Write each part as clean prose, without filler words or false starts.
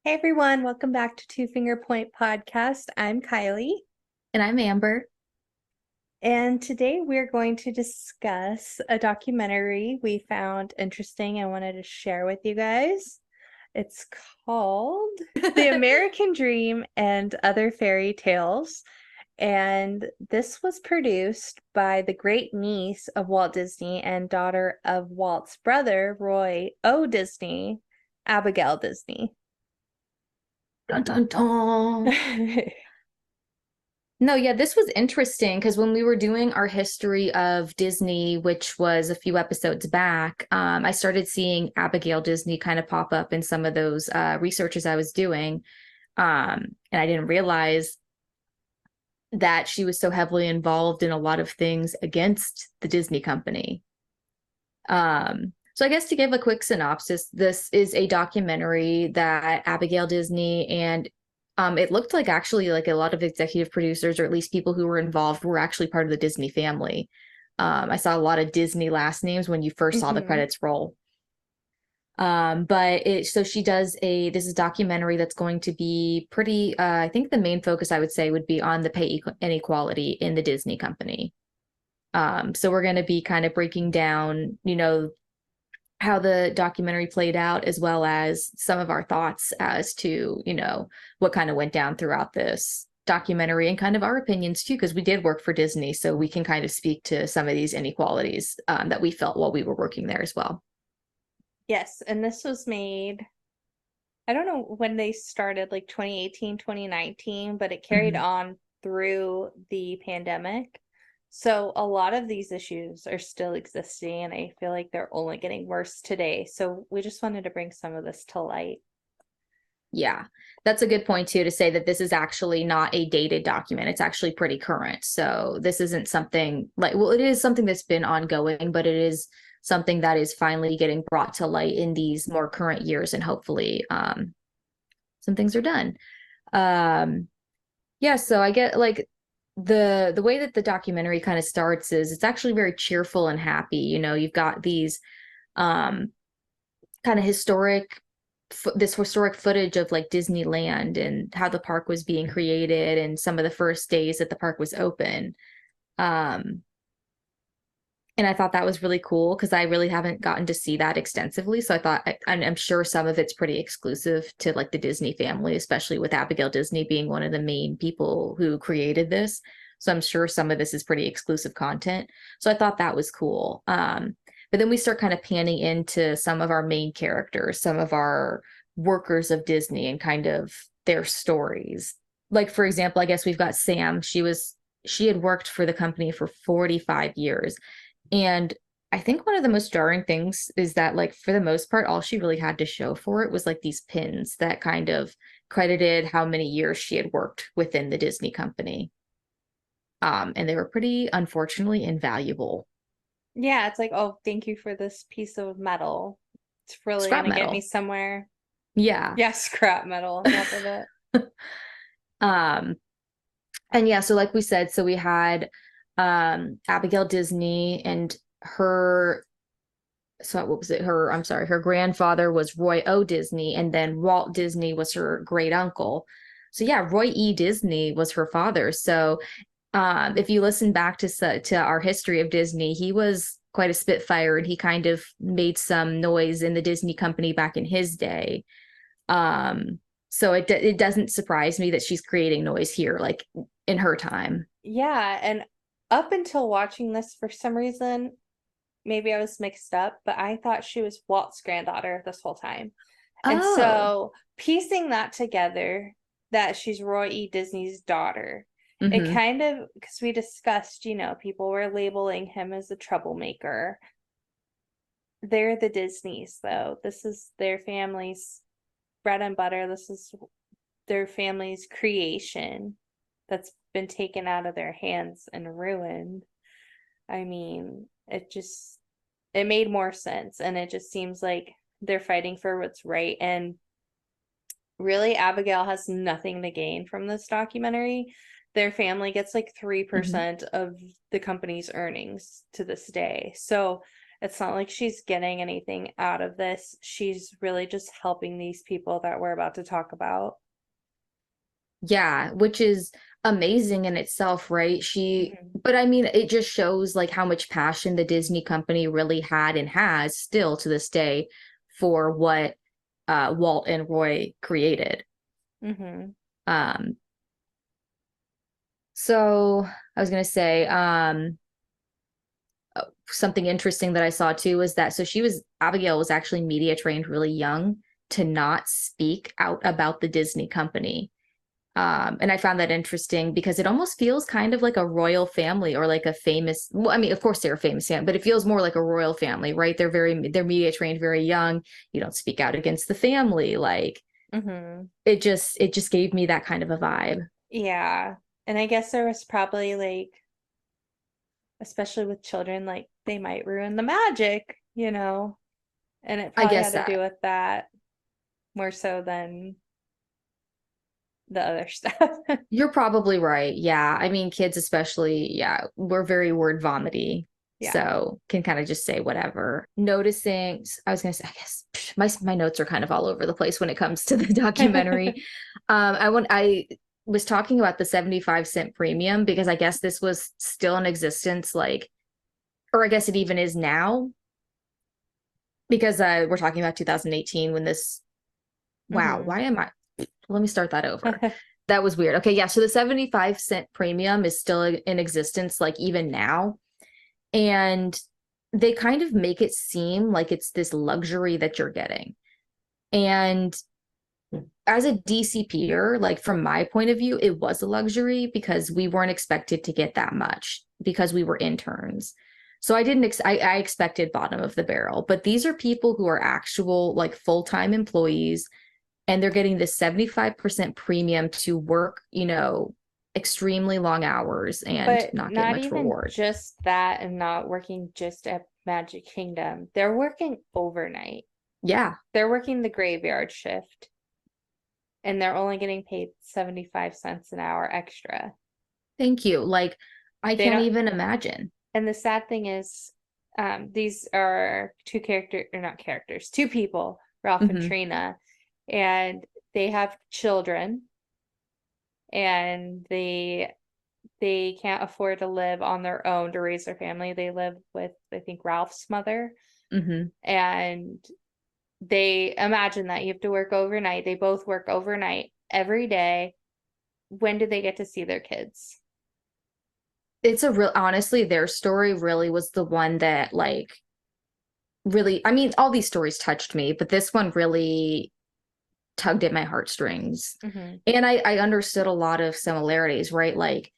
Hey everyone, welcome back to Two Finger Point Podcast. I'm Kylie, And I'm Amber. and today we're going to discuss a documentary we found interesting and wanted to share with you guys. It's called The American Dream and Other Fairy Tales, and this was produced by the great niece of Walt Disney and daughter of Walt's brother, Roy O. Disney, Abigail Disney. Dun, dun, dun. No, yeah, this was interesting because when we were doing our history of Disney, which was a few episodes back, I started seeing Abigail Disney kind of pop up in some of those researches I was doing. And I didn't realize that she was so heavily involved in a lot of things against the Disney company. So I guess to give a quick synopsis, this is a documentary that Abigail Disney and it looked like actually like a lot of executive producers, or at least people who were involved, were actually part of the Disney family. I saw a lot of Disney last names when you first saw the Mhm. credits roll. But so she does this is a documentary that's going to be pretty, I think the main focus I would say would be on the pay inequality in the Disney company. So we're going to be kind of breaking down, how the documentary played out, as well as some of our thoughts as to, what kind of went down throughout this documentary and kind of our opinions too, because we did work for Disney. So we can kind of speak to some of these inequalities that we felt while we were working there as well. Yes, and this was made, I don't know when they started, like 2018, 2019, but it carried Mhm. on through the pandemic. So a lot of these issues are still existing, and I feel like they're only getting worse today. So we just wanted to bring some of this to light. Yeah, that's a good point too, to say that this is actually not a dated document. It's actually pretty current. So this isn't something like, well, it is something that's been ongoing, but it is something that is finally getting brought to light in these more current years, and hopefully some things are done. Um, yeah, so I get like the way that the documentary kind of starts is it's actually very cheerful and happy. You've got these um kind of this historic footage of like Disneyland and how the park was being created and some of the first days that the park was open. Um, and I thought that was really cool because I really haven't gotten to see that extensively. So I thought, I'm sure some of it's pretty exclusive to like the Disney family, especially with Abigail Disney being one of the main people who created this. So I'm sure some of this is pretty exclusive content. So I thought that was cool. But then we start kind of panning into some of our main characters, some of our workers of Disney, and kind of their stories. Like, for example, I guess we've got Sam. She had worked for the company for 45 years, and I think one of the most jarring things is that, like, for the most part, all she really had to show for it was like these pins that kind of credited how many years she had worked within the Disney company. And they were pretty, unfortunately, invaluable. Yeah, it's like, oh, thank you for this piece of metal. It's really Scrap gonna get me metal. somewhere. Yeah. Yeah, scrap metal on top of it. um, and yeah, so like we said, so we had Abigail Disney and her, so what was it? I'm sorry, her grandfather was Roy O. Disney, and then Walt Disney was her great uncle. So yeah, Roy E. Disney was her father. So if you listen back to our history of Disney, he was quite a spitfire, and he kind of made some noise in the Disney company back in his day. Um, so it doesn't surprise me that she's creating noise here, like in her time. Yeah, and up until watching this, for some reason, maybe I was mixed up, but I thought she was Walt's granddaughter this whole time. And Oh. so piecing that together, that she's Roy E. Disney's daughter, it Mm-hmm. kind of, because we discussed, people were labeling him as a troublemaker. They're the Disneys, though. This is their family's bread and butter. This is their family's creation that's been taken out of their hands and ruined. I mean, it made more sense, and it just seems like they're fighting for what's right. And really, Abigail has nothing to gain from this documentary. Their family gets like Mm-hmm. 3% of the company's earnings to this day. So It's not like she's getting anything out of this. She's really just helping these people that we're about to talk about. Yeah, which is amazing in itself, right? Mhm. But I mean, it just shows like how much passion the Disney company really had and has still to this day for what Walt and Roy created. Mhm. Um, so I was gonna say, something interesting that I saw too was that Abigail was actually media trained really young to not speak out about the Disney company. And I found that interesting because it almost feels kind of like a royal family or like a famous, well, I mean, of course they're a famous family, but it feels more like a royal family, right? They're media trained very young. You don't speak out against the family. Like Mhm. it just gave me that kind of a vibe. Yeah. And I guess there was probably like, especially with children, like they might ruin the magic, you know? And it I probably had guess to do that with that more so than the other stuff. you're probably right. Yeah. I mean, kids especially, yeah, we're very word vomity. Yeah. So can kind of just say whatever. Noticing, I was gonna say, I guess my notes are kind of all over the place when it comes to the documentary. I was talking about the 75-cent premium because I guess this was still in existence, like, or I guess it even is now, because we're talking about 2018 when this, wow, Hmm. why am I let me start that over. That was weird. Okay, yeah. So the 75-cent premium is still in existence, like even now. And they kind of make it seem like it's this luxury that you're getting. And as a DCPer, like from my point of view, it was a luxury because we weren't expected to get that much because we were interns. So I didn't, I expected bottom of the barrel, but these are people who are actual like full-time employees and they're getting this 75% premium to work, extremely long hours and But not get not much even reward. just that and not working just at Magic Kingdom. They're working overnight. Yeah, They're working the graveyard shift and they're only getting paid 75 cents an hour extra. thank you. Like, I They can't don't, even imagine. and the sad thing is, these are two character or not characters, two people, Ralph and Hmm. Trina, and they have children and they can't afford to live on their own to raise their family. They live with, I think, Ralph's mother. Hmm. And they imagine that you have to work overnight. They both work overnight every day. When do they get to see their kids? It's a real, honestly, their story really was the one that, like, really, I mean, all these stories touched me, but this one really tugged at my heartstrings. Hmm. And I understood a lot of similarities, right? Like,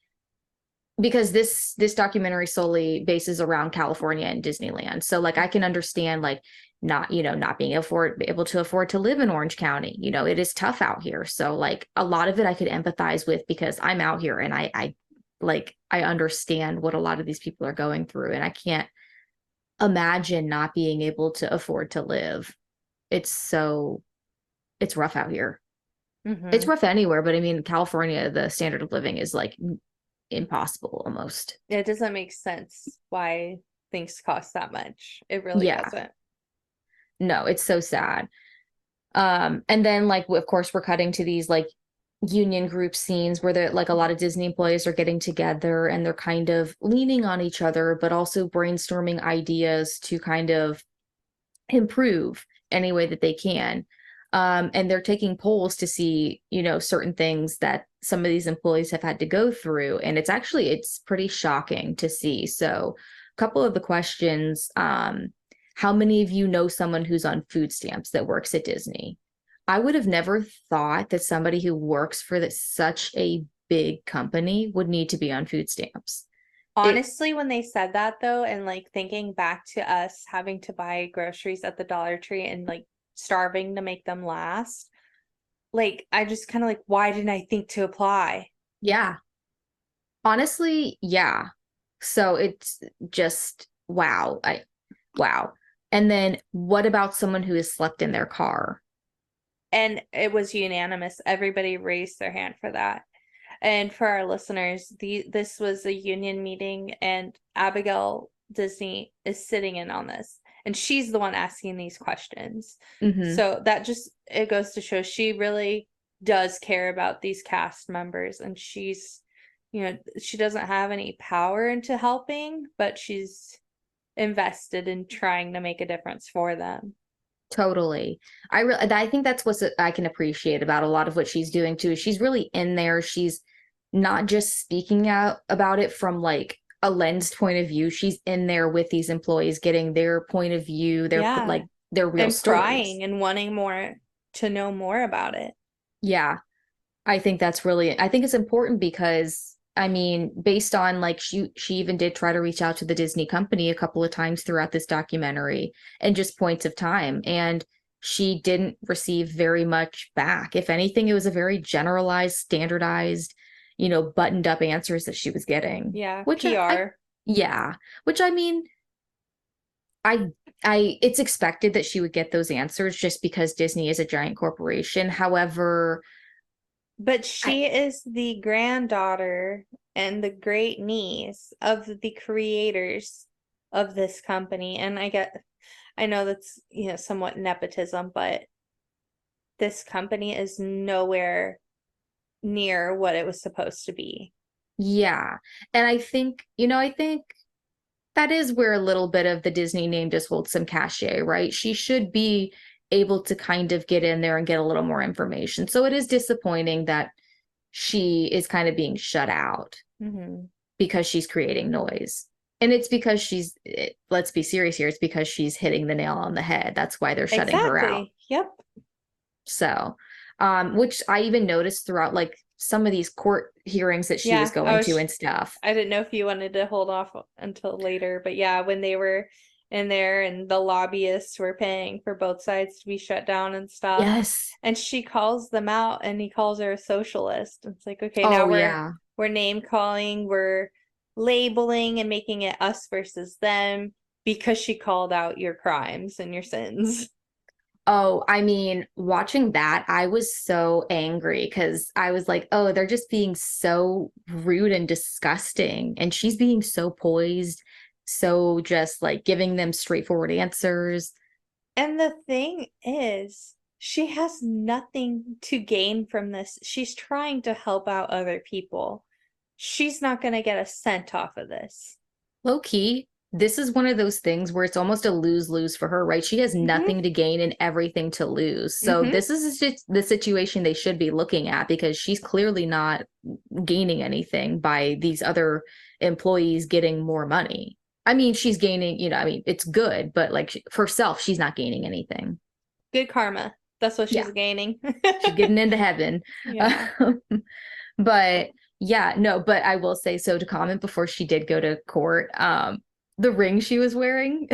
because this documentary solely bases around California and Disneyland. So like I can understand like not being able to afford to live in Orange County. It is tough out here. So like a lot of it I could empathize with because I'm out here and I understand what a lot of these people are going through and I can't imagine not being able to afford to live. It's rough out here. It's Hmm. rough anywhere, but I mean California, the standard of living is like impossible almost. It doesn't make sense why things cost that much. It really Yeah. doesn't. No, it's so sad. And then like of course we're cutting to these like union group scenes where they're like a lot of Disney employees are getting together and they're kind of leaning on each other, but also brainstorming ideas to kind of improve any way that they can. And they're taking polls to see, certain things that some of these employees have had to go through. And it's pretty shocking to see. So a couple of the questions, how many of you know someone who's on food stamps that works at Disney? I would have never thought that somebody who works for such a big company would need to be on food stamps. It, Honestly, when they said that though, and like thinking back to us having to buy groceries at the Dollar Tree and like starving to make them last, like I just kind of like, why didn't I think to apply? yeah, honestly, yeah. So it's just wow. Wow. And then what about someone who has slept in their car? And it was unanimous. Everybody raised their hand for that. And for our listeners, this was a union meeting, and Abigail Disney is sitting in on this, and she's the one asking these questions. Hmm. So that just, it goes to show she really does care about these cast members, and she's, she doesn't have any power into helping, but she's invested in trying to make a difference for them. Totally. I think that's what I can appreciate about a lot of what she's doing too. She's really in there. She's not just speaking out about it from like a lensed point of view. She's in there with these employees, getting their point of view, Yeah. their real And stories. prying and wanting more to know more about it. Yeah. I think it's important because I mean, based on like she even did try to reach out to the Disney company a couple of times throughout this documentary and just points of time, and she didn't receive very much back. If anything, it was a very generalized, standardized, buttoned up answers that she was getting. Yeah, Which PR. yeah, which I mean, I it's expected that she would get those answers just because Disney is a giant corporation. However, But I she is the granddaughter and the great niece of the creators of this company. And I know that's, somewhat nepotism, but this company is nowhere near what it was supposed to be. yeah. And I think that is where a little bit of the Disney name just holds some cachet, right? She should be able to kind of get in there and get a little more information. So it is disappointing that she is kind of being shut out Mm-hmm. because she's creating noise. And it's because let's be serious here, it's because she's hitting the nail on the head. That's why they're shutting her out. Exactly. Yep. So, which I even noticed throughout like some of these court hearings that she was Yeah, going to and stuff. I didn't know if you wanted to hold off until later, but yeah, when they were in there and the lobbyists were paying for both sides to be shut down and stuff, Yes. and she calls them out and he calls her a socialist. It's like, okay, now Oh, we're yeah. we're name calling, we're labeling and making it us versus them because she called out your crimes and your sins. Oh, I mean, watching that, I was so angry because I was like, oh, they're just being so rude and disgusting. And she's being so poised, so just like giving them straightforward answers. And the thing is, she has nothing to gain from this. She's trying to help out other people. She's not going to get a cent off of this. Low key, this is one of those things where it's almost a lose-lose for her, right? She has Mm-hmm. nothing to gain and everything to lose. So Mm-hmm. this is just the situation they should be looking at because she's clearly not gaining anything by these other employees getting more money. I mean, she's gaining, I mean, it's good, but like for herself, she's not gaining anything. Good karma. That's what Yeah, she's gaining. she's getting into heaven. Yeah. But yeah, no, but I will say so to comment before she did go to court, the ring she was wearing.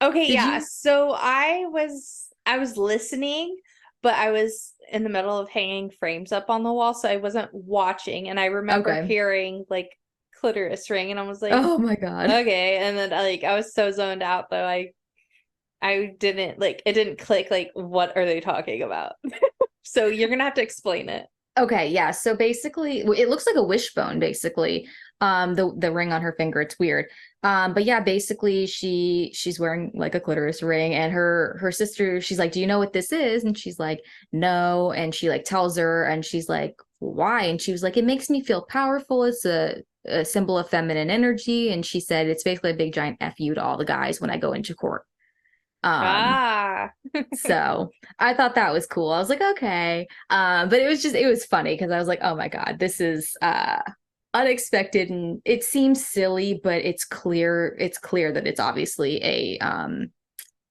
Okay, Did yeah. you? So I was listening, but I was in the middle of hanging frames up on the wall, so I wasn't watching. And I remember Okay. hearing like clitoris ring, and I was like, Oh my God. okay. And then I was so zoned out though. I didn't like it didn't click like what are they talking about? So you're gonna have to explain it. Okay, yeah. So basically, it looks like a wishbone, basically. The ring on her finger, it's weird. But yeah, basically she's wearing like a clitoris ring, and her sister, she's like, "Do you know what this is?" And she's like, "No." And she like tells her, and she's like, "Why?" And she was like, "It makes me feel powerful. It's a symbol of feminine energy." And she said, "It's basically a big giant F you to all the guys when I go into court." Um, Ah. so I thought that was cool. I was like, okay. But it was funny because I was like, oh my God, this is unexpected and it seems silly, but it's clear that it's obviously a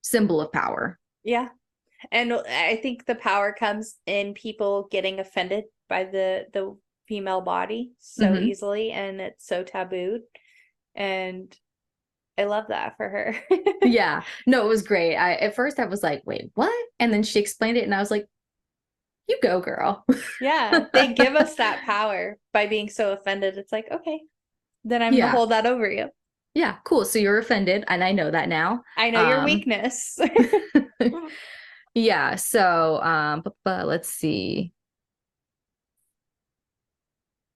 symbol of power. Yeah. And I think the power comes in people getting offended by the female body so Hmm. easily, and it's so tabooed. And I love that for her. Yeah. No, it was great. I at first I was like, wait, what? And then she explained it and I was like, you go, girl. Yeah, they give us that power by being so offended. It's like, okay, then I'm gonna Yeah. hold that over you. Yeah, cool. So you're offended, and I know that now. I know your Um weakness. yeah, so but let's see.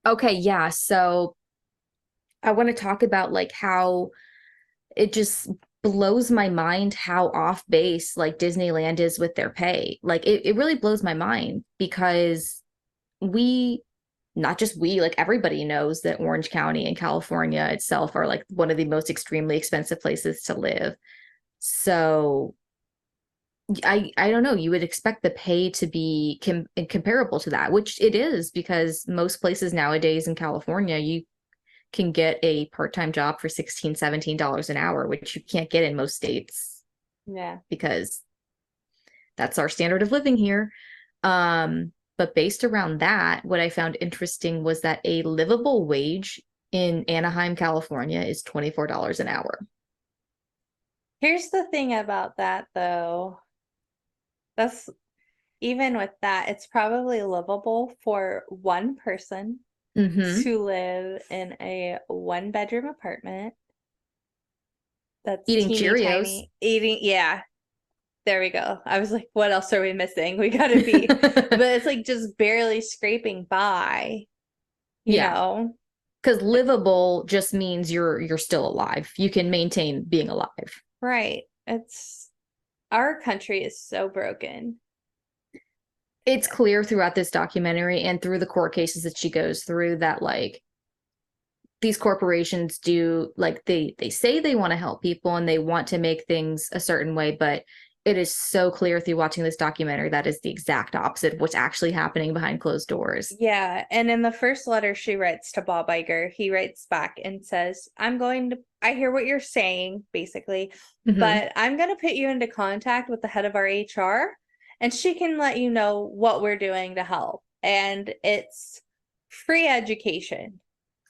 Okay, yeah. So I want to talk about like how it just blows my mind how off base like Disneyland is with their pay. Like it really blows my mind because we, not just we, like everybody knows that Orange County and California itself are like one of the most extremely expensive places to live. So I don't know, you would expect the pay to be comparable to that, which it is because most places nowadays in California, you can get a part-time job for $16-17 an hour, which you can't get in most states Yeah. because that's our standard of living here. But based around that, what I found interesting was that a livable wage in Anaheim, California is $24 an hour. Here's the thing about that though. That's even with that, it's probably livable for one person Mm-hmm. to live in a 1-bedroom apartment that's Eating teeny Cheerios. tiny. Eating, yeah, there we go. I was like, what else are we missing? We gotta be, but it's like just barely scraping by, you Yeah, know? because livable just means you're still alive. You can maintain being alive. Right. It's our country is so broken. It's clear throughout this documentary and through the court cases that she goes through that like these corporations do like they say they want to help people and they want to make things a certain way, but it is so clear through watching this documentary that is the exact opposite of what's actually happening behind closed doors. Yeah, and in the first letter she writes to Bob Iger, he writes back and says, I hear what you're saying, basically, Mm-hmm. but I'm going to put you into contact with the head of our HR, and she can let you know what we're doing to help. And it's free education.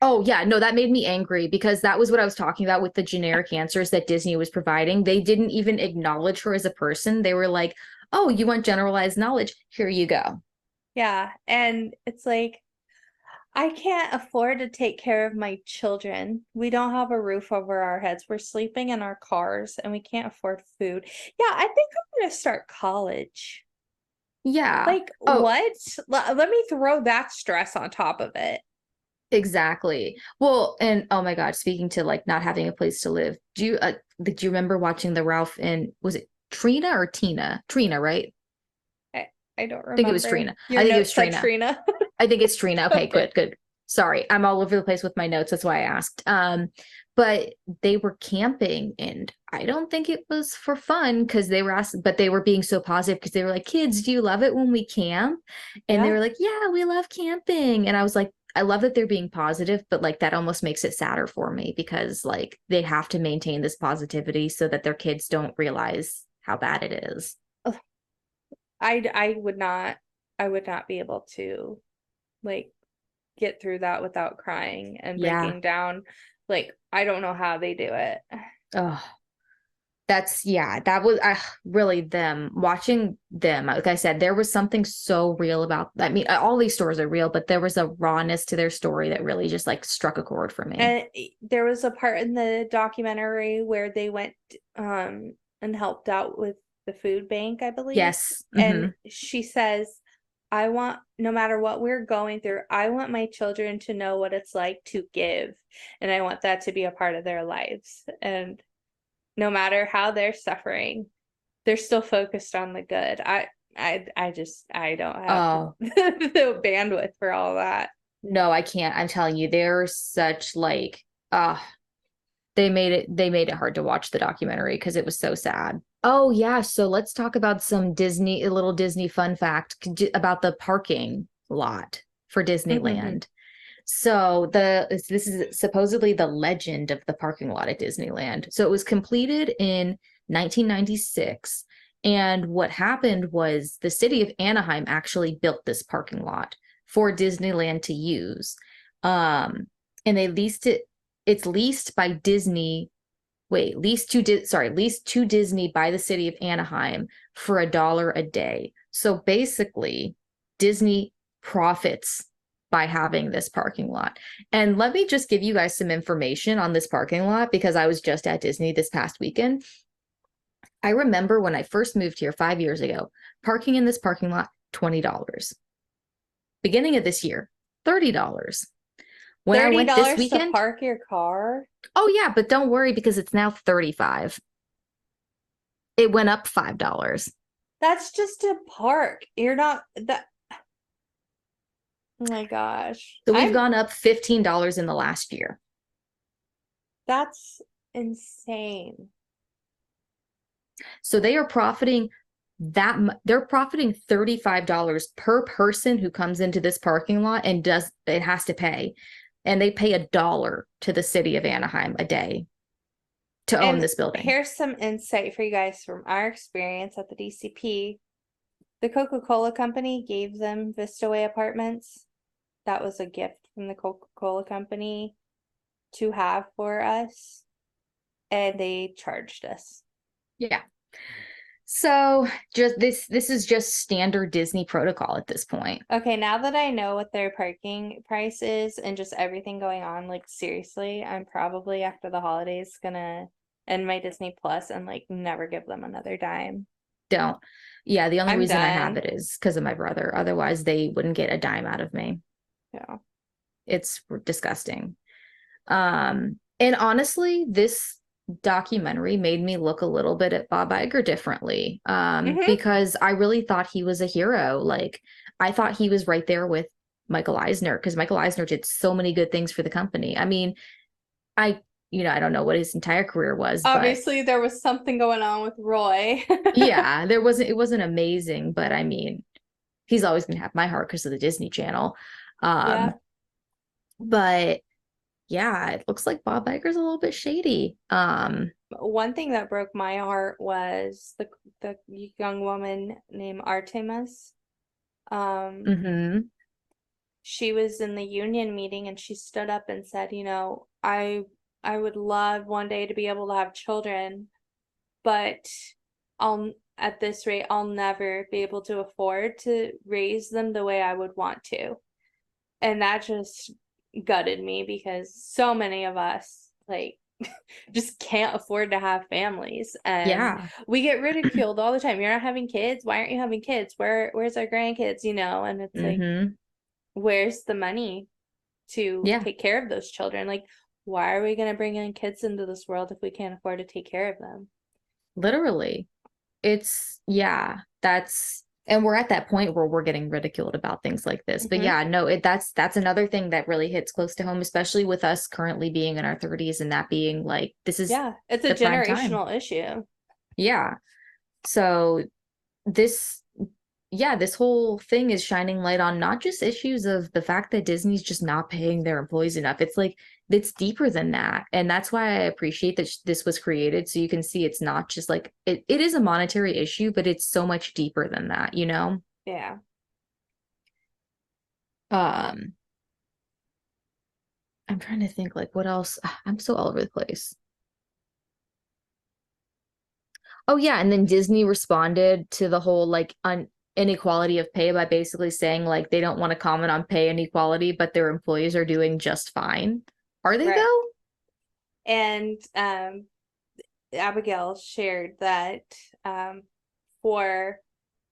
Oh yeah, no, that made me angry because that was what I was talking about with the generic answers that Disney was providing. They didn't even acknowledge her as a person. They were like, "Oh, you want generalized knowledge? Here you go." Yeah, and it's like, I can't afford to take care of my children. We don't have a roof over our heads. We're sleeping in our cars and we can't afford food. Yeah, I think I'm going to start college. Yeah. Like, Oh, what? Let me throw that stress on top of it. exactly. Well, and oh my God, speaking to like not having a place to live, do you remember watching the Ralph and was it Trina or Tina? Trina, right? I, I don't I think it was remember. Trina. Your I think it was note said Trina. Trina. I think it's Trina. Okay, Okay. good, good. Sorry, I'm all over the place with my notes. That's why I asked. But they were camping, and I don't think it was for fun because they were asked, but they were being so positive because they were like, "Kids, do you love it when we camp?" And they Yeah. were like, "Yeah, we love camping." And I was like, I love that they're being positive, but like that almost makes it sadder for me because like they have to maintain this positivity so that their kids don't realize how bad it is. Ugh, I would not be able to like get through that without crying and Yeah. breaking down. Like, I don't know how they do it. Oh, that's yeah, that was really them watching them. Like I said, there was something so real about, I mean, all these stories are real, but there was a rawness to their story that really just like struck a chord for me. And there was a part in the documentary where they went and helped out with the food bank, I believe. Yes. And Hmm. she says, I want, no matter what we're going through, I want my children to know what it's like to give. And I want that to be a part of their lives. And no matter how they're suffering, they're still focused on the good. I don't have Oh, the bandwidth for all that. no, I can't. I'm telling you, they're such like uh they made it hard to watch the documentary because it was so sad. Oh yeah, so let's talk about some Disney, a little Disney fun fact about the parking lot for Mm-hmm. Disneyland. So this is supposedly the legend of the parking lot at Disneyland. So it was completed in 1996. And what happened was the city of Anaheim actually built this parking lot for Disneyland to use. And they leased it, it's leased by Disney. Wait, leased to Disney by the city of Anaheim for $1 a day. So basically, Disney profits by having this parking lot. And let me just give you guys some information on this parking lot because I was just at Disney this past weekend. I remember when I first moved here 5 years ago, parking in this parking lot, $20. Beginning of this year, $30. When I went this $30 to weekend, park your car? oh yeah, but don't worry because it's now 35. It went up $5. That's just to park. You're not that. Oh my gosh. So we've gone up $15 in the last year. That's insane. So they are profiting they're profiting $35 per person who comes into this parking lot and has to pay. And they pay $1 to the city of Anaheim a day to own And this building. here's some insight for you guys from our experience at the DCP. The Coca-Cola company gave them Vista Way apartments. That was a gift from the Coca-Cola company to have for us. And they charged us. Yeah. So just this is just standard Disney protocol at this point. Okay, now that I know what their parking price is and just everything going on, like seriously, I'm probably after the holidays gonna end my Disney Plus and like never give them another dime. Don't. Yeah, the only I'm reason I have done. it is because of my brother. Otherwise, they wouldn't get a dime out of me. Yeah. It's disgusting. And honestly, this documentary made me look a little bit at Bob Iger differently. Because I really thought he was a hero. Like I thought he was right there with Michael Eisner because Michael Eisner did so many good things for the company. I mean, I don't know what his entire career was, but Obviously there was something going on with Roy. yeah, it wasn't amazing, but I mean, he's always gonna have my heart because of the Disney Channel. Yeah. But yeah, it looks like Bob Iger's a little bit shady. One thing that broke my heart was the young woman named Artemis. Mhm. She was in the union meeting and she stood up and said, I would love one day to be able to have children, but at this rate I'll never be able to afford to raise them the way I would want to. And that just gutted me because so many of us like just can't afford to have families and Yeah. we get ridiculed all the time. You're not having kids? Why aren't you having kids? Where's our grandkids? And it's like, Mhm. where's the money to Yeah. take care of those children? Like, why are we going to bring in kids into this world if we can't afford to take care of them? Literally. And we're at that point where we're getting ridiculed about things like this. But yeah, no, that's another thing that really hits close to home, especially with us currently being in our 30s and that being like this is It's a the prime time. generational issue. Yeah. So this this whole thing is shining light on not just issues of the fact that Disney's just not paying their employees enough. It's like it's deeper than that. And that's why I appreciate that this was created. So you can see it's not just like it is a monetary issue, but it's so much deeper than that, you know? Yeah. Um, I'm trying to think like what else. I'm so all over the place. Oh yeah, and then Disney responded to the whole like inequality of pay by basically saying like they don't want to comment on pay inequality, but their employees are doing just fine. Are they Right. though? And Abigail shared that for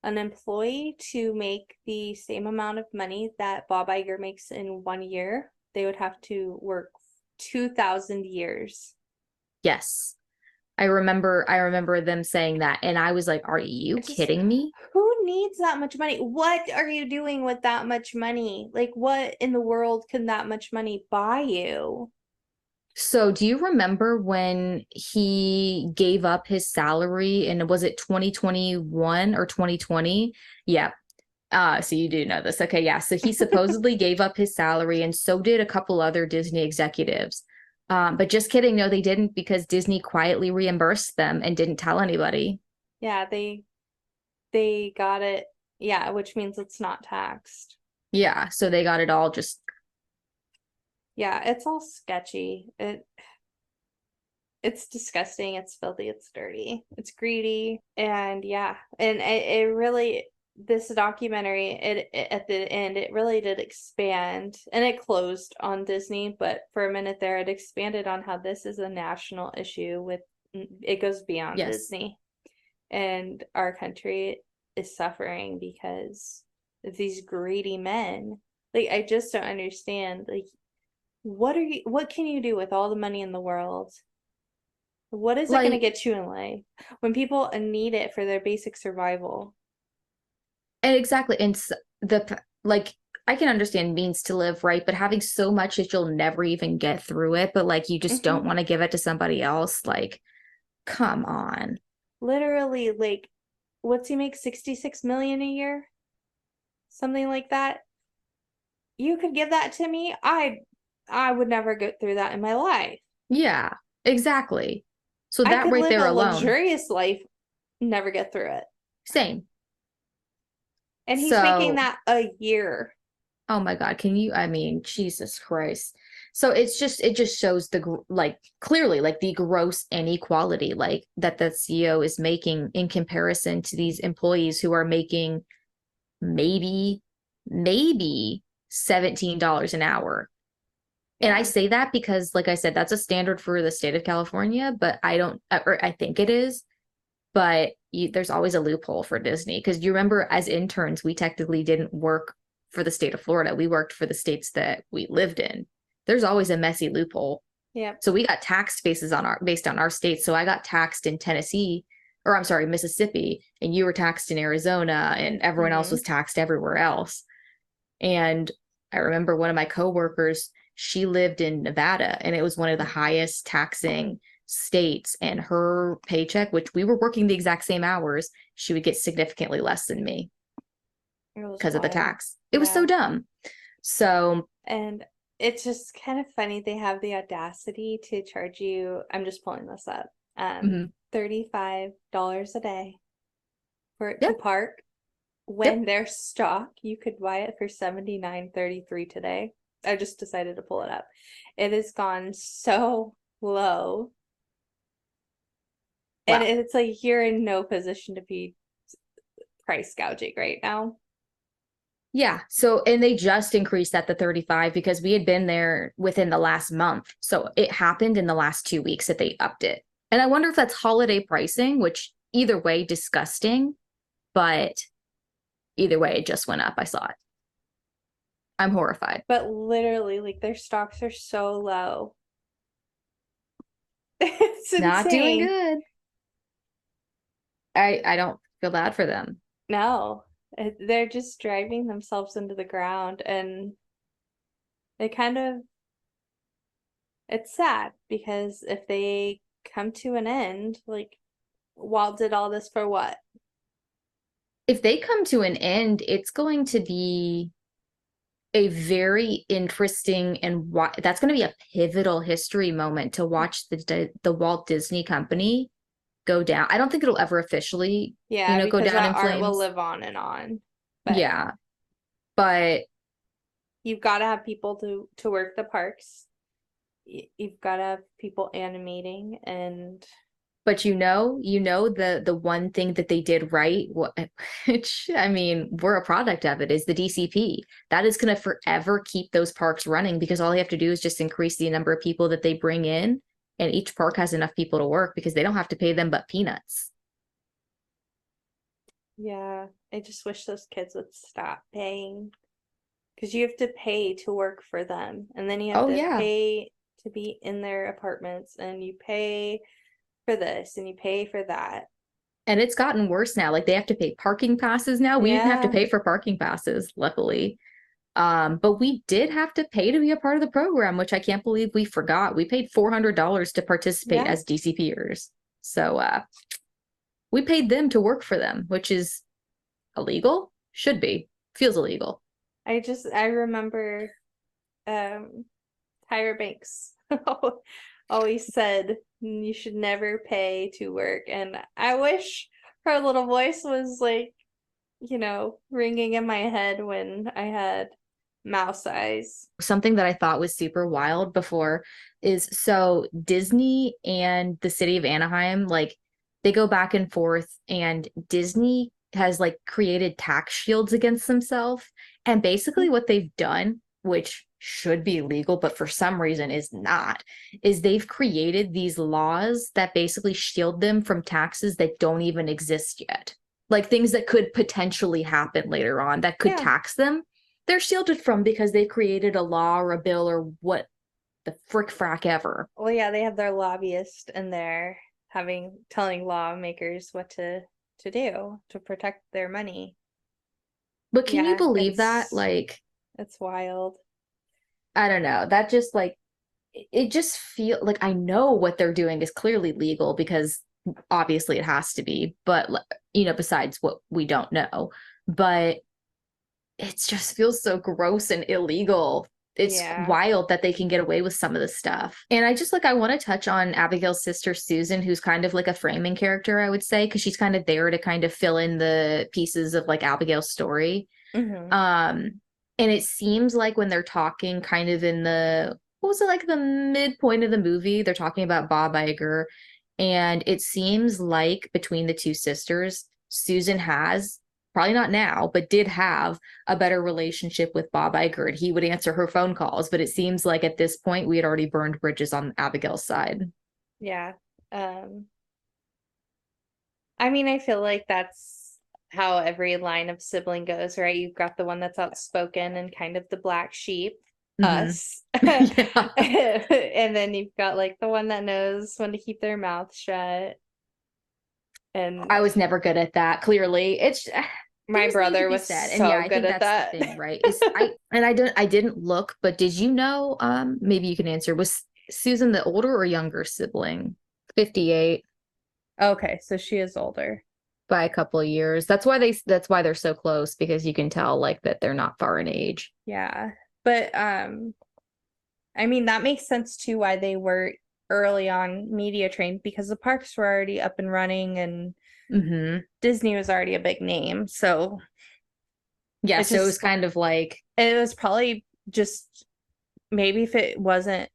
an employee to make the same amount of money that Bob Iger makes in 1 year, they would have to work 2,000 years. Yes. I remember them saying that and I was like, "Are you kidding me?" Who needs that much money? What are you doing with that much money? Like, what in the world can that much money buy you? So, do you remember when he gave up his salary and was it 2021 or 2020? Yeah. So you do know this. Okay, yeah. So he supposedly gave up his salary and so did a couple other Disney executives. But just kidding, no, they didn't because Disney quietly reimbursed them and didn't tell anybody. Yeah, they got it. Yeah, which means it's not taxed. Yeah, so they got it all just Yeah, it's all sketchy. It's disgusting, it's filthy, it's dirty, it's greedy, and yeah, and it really, this documentary, at the end, it really did expand, and it closed on Disney, but for a minute there, it expanded on how this is a national issue with, it goes beyond yes. Disney, and our country is suffering because of these greedy men. Like, I just don't understand, like, what can you do with all the money in the world? What is it going to Like, get you in life when people need it for their basic survival? and exactly. And like, I can understand means to live, right? But having so much that you'll never even get through it, but like, you just Hmm. don't want to give it to somebody else. Like, come on. Literally, like, what's he make, 66 million a year? Something like that. You could give that to me. I would never go through that in my life. Yeah, exactly. So I that could right live there a alone, luxurious life, never get through it. same. And he's making So, that a year. oh my God, can you, I mean, Jesus Christ. So it just shows like clearly like the gross inequality like that the CEO is making in comparison to these employees who are making maybe, maybe $17 an hour. And I Yeah. say that because, like I said, that's a standard for the state of California, but I don't, or I think it is, but there's always a loophole for Disney because you remember as interns, we technically didn't work for the state of Florida. We worked for the states that we lived in. There's always a messy loophole. Yep. So we got taxed based on our states. So I got taxed in Tennessee, or I'm sorry, Mississippi, and you were taxed in Arizona, and everyone else Hmm. was taxed everywhere else. And I remember one of my coworkers, she lived in Nevada, and it was one of the highest taxing states. And her paycheck, which we were working the exact same hours, she would get significantly less than me It was because of the wild. tax. It was so Yeah. dumb. So, And it's just kind of funny they have the audacity to charge you, I'm just pulling this up, mhm. $35 a day for it to Yep, park when yep. their stock you could buy it for 79.33 today. I just decided to pull it up. It has gone so low. And Wow. it's like you're in no position to be price gouging right now. Yeah. So, and they just increased that to 35 because we had been there within the last month. So it happened in the last 2 weeks that they upped it. And I wonder if that's holiday pricing, which either way, disgusting, but either way, it just went up. I saw it. I'm horrified. But literally, like their stocks are so low. It's Not doing insane. good. I don't feel bad for them. No, they're just driving themselves into the ground, and they kind of, it's sad because if they come to an end, like Walt did all this for what? If they come to an end, it's going to be a very interesting and that's going to be a pivotal history moment to watch the Walt Disney Company go down. I don't think it'll ever officially, Yeah, go because down that in art will flames. live on and on. But Yeah, but you've got to have people to work the parks. You've got to have people animating and the one thing that they did right, which I mean, we're a product of it, is the DCP. That is going to forever keep those parks running because all they have to do is just increase the number of people that they bring in, and each park has enough people to work because they don't have to pay them but peanuts. yeah, I just wish those kids would stop paying because you have to pay to work for them, and then you have Oh to yeah. pay to be in their apartments, and you pay for this and you pay for that. And it's gotten worse now. Like they have to pay parking passes now. We didn't have to Yeah, pay for parking passes, luckily. But we did have to pay to be a part of the program, which I can't believe we forgot. We paid $400 to participate yeah. as DCPers. So we paid them to work for them, which is illegal. Should be. Feels illegal. I remember um Tyra Banks always said you should never pay to work, and I wish her little voice was like, ringing in my head when I had mouse eyes. Something that I thought was super wild before is so Disney and the city of Anaheim, like they go back and forth, and Disney has like created tax shields against themselves. And basically, what they've done, which should be legal, but for some reason is not, is they've created these laws that basically shield them from taxes that don't even exist yet. Like things that could potentially happen later on that could Yeah, tax them, they're shielded from because they created a law or a bill or what the frick frack ever. Well, yeah, they have their lobbyist in there telling lawmakers what to do to protect their money. But can you Yeah, believe that? Like, it's wild. I don't know. That just like it just feel like I know what they're doing is clearly legal because obviously it has to be, but besides what we don't know. But it just feels so gross and illegal. It's Yeah. wild that they can get away with some of this stuff. And I want to touch on Abigail's sister Susan, who's kind of like a framing character, I would say, because she's kind of there to kind of fill in the pieces of like Abigail's story. Mm-hmm. And it seems like when they're talking kind of in what was it, like the midpoint of the movie, they're talking about Bob Iger. And it seems like between the two sisters, Susan has, probably not now, but did have a better relationship with Bob Iger. And he would answer her phone calls. But it seems like at this point, we had already burned bridges on Abigail's side. Yeah. I mean, I feel like that's how every line of sibling goes, right? You've got the one that's outspoken and kind of the black sheep, us. Yeah. And then you've got like the one that knows when to keep their mouth shut. And I was never good at that, clearly. It's my things need to brother be was said. And so yeah, I good think at that's that. the thing, right? I didn't look, but did you know, maybe you can answer, was Susan the older or younger sibling? 58 Okay, so she is older. by a couple of years. That's why they're so close, because you can tell like that they're not far in age. Yeah. But I mean, that makes sense too why they were early on media trained, because the parks were already up and running and Mm-hmm. Disney was already a big name. So Yeah, so it was kind of like, it was probably just, maybe if it wasn't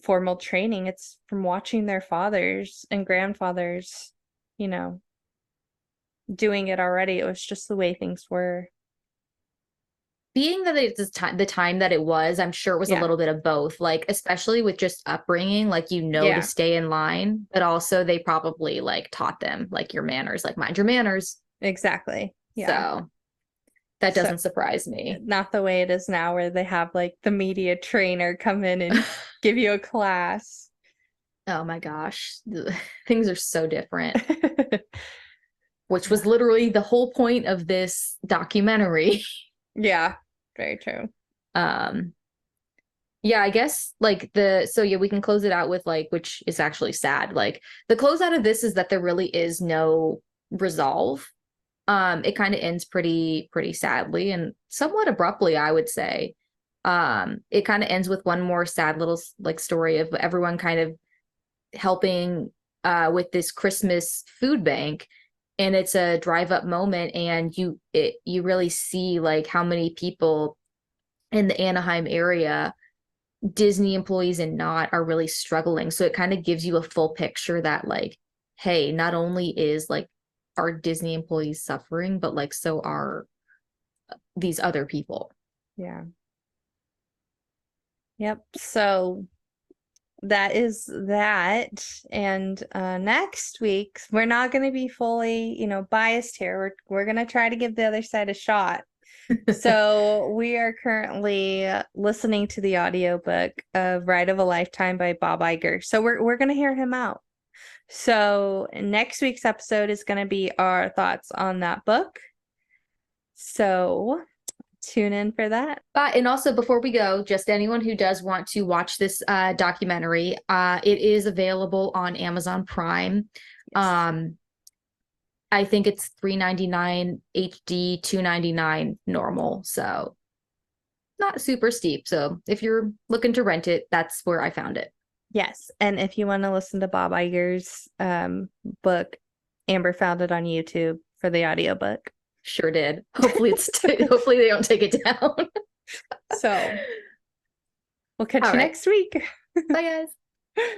formal training, it's from watching their fathers and grandfathers, you know, doing it already. It was just the way things were. being that it's the time that it was, I'm sure it was a Yeah. little bit of both, like especially with just upbringing, like to Yeah. stay in line, but also they probably like taught them like your manners, like mind your manners. Exactly. Yeah. So that So doesn't surprise me. not the way it is now where they have like the media trainer come in and give you a class. Oh my gosh, things are so different, which was literally the whole point of this documentary. Yeah, very true. Um, yeah, I guess like we can close it out with like, which is actually sad. Like the closeout of this is that there really is no resolve. It kind of ends pretty sadly and somewhat abruptly, I would say. It kind of ends with one more sad little like story of everyone kind of helping with this Christmas food bank, and it's a drive up moment, and you really see like how many people in the Anaheim area, Disney employees and not, are really struggling. So it kind of gives you a full picture that like, hey, not only is like our Disney employees suffering, but like so are these other people. Yeah. Yep. So that is that. And next week, we're not going to be fully, biased here. We're going to try to give the other side a shot. So we are currently listening to the audiobook of Ride of a Lifetime by Bob Iger. So we're going to hear him out. So next week's episode is going to be our thoughts on that book. So tune in for that. And also before we go, just anyone who does want to watch this documentary, it is available on Amazon Prime. Yes. I think it's $3.99 HD, $2.99 normal. So not super steep. So if you're looking to rent it, that's where I found it. Yes. And if you want to listen to Bob Iger's book, Amber found it on YouTube for the audiobook. Sure did. Hopefully hopefully they don't take it down. So we'll catch you next week. Bye guys.